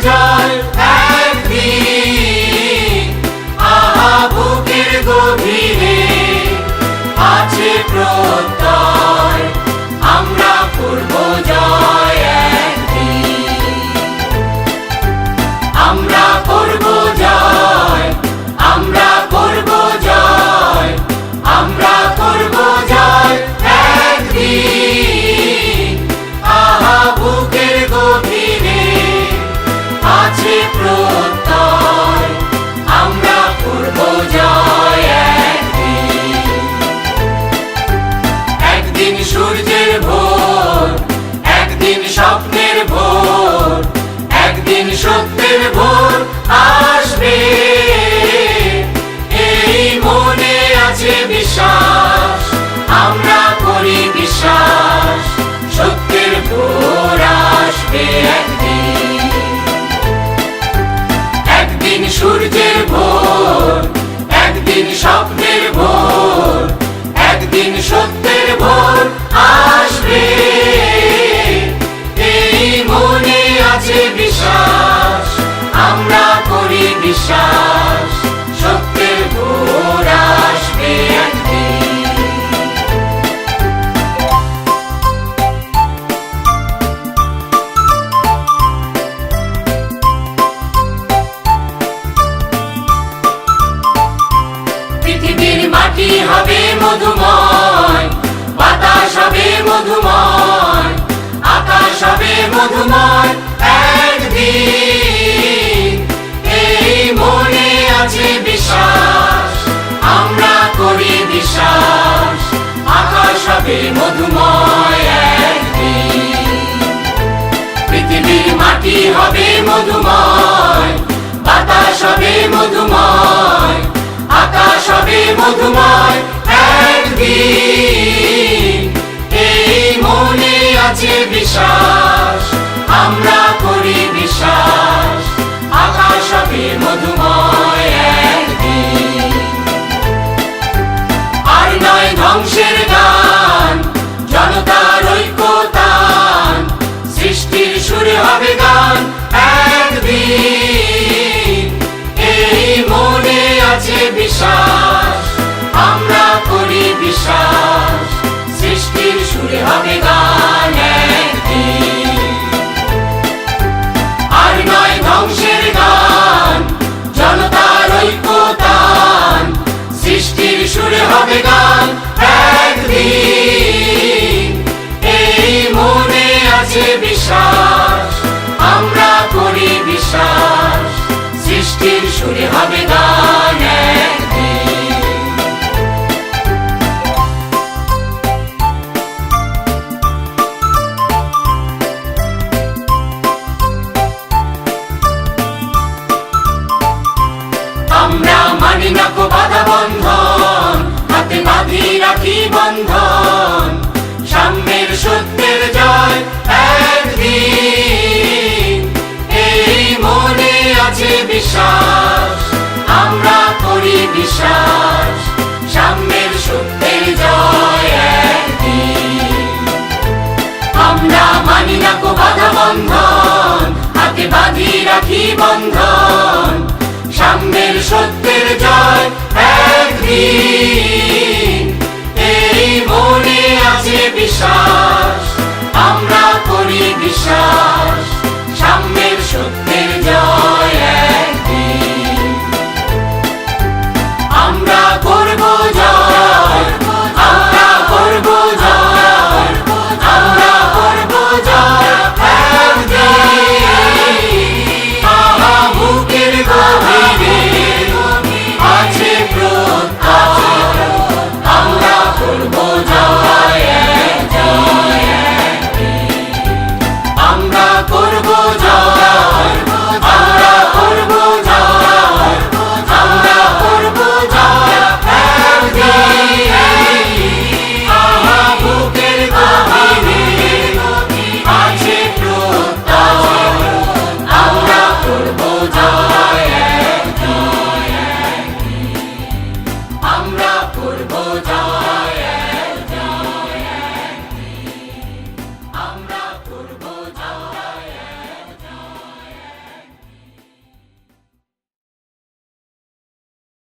জয় একদিন। আহা বুকের গভীরে আছে প্রত্যয়, আমরা করব জয় একদিন। আমরা করব জয়, আমরা করব জয়, আমরা করব জয় একদিন। আহা বুকের গভীরে আছে প্রত্যয়, আমরা করব জয় একদিন। একদিন সূর্যের ভোর, একদিন স্বপ্নের ভোর, একদিন সত্যের ভোর আসবে, এই মনে আছে বিশ্বাস, আমরা করি বিশ্বাস, সত্যের ভোর আসবে একদিন। একদিন সূর্যের ভোর, একদিন স্বপ্নের ভোর, একদিন সত্যের ভোর আসবে, এই মনে আছে বিশ্বাস, আমরা করি বিশ্বাস, সত্যের ভোর আসবে একদিন। পৃথিবীর মাটি হবে মধুময়, বাতাস হবে মধুময়, আকাশ হবে মধুময় একদিন, এই মনে আছে বিশ্বাস, আমরা করি বিশ্বাস, আকাশ হবে মধুময় একদিন। পৃথিবীর মাটি হবে মধুময়, বাতাস হবে মধুময়, আকাশ হবে মধুময় একদিন, এই মনে আছে বিশ্বাস, আমরা করি বিশ্বাস, আকাশ হবে মধুময় একদিন। আর নয় ধ্বংসের গান, জনতার ঐক্যতান, সৃষ্টির সুরে হবে গান একদিন, এই মনে আছে বিশ্বাস, আমরা করি বিশ্বাস, সৃষ্টির সুরে হবে গান একদিন। আর নয় ধ্বংসের গান, জনতার ঐক্যতান, সৃষ্টির সুরে হবে গান একদিন, এই মনে আছে বিশ্বাস, আমরা করি বিশ্বাস, সৃষ্টির সুরে হবে গান একদিন। আমরা মানি না কো বাধা বন্ধন, হাতে বাঁধি রাখি বন্ধন, সাম্যের সত্যের জয় একদিন, এই মনে আছে বিশ্বাস, আমরা করি বিশ্বাস, সাম্যের সত্যের জয় একদিন। আমরা মানি না কো বাধা বন্ধন, হাতে বাঁধি রাখি বন্ধন, সাম্যের সত্যের জয় একদিন, এই মনে আছে বিশ্বাস, আমরা করি বিশ্বাস,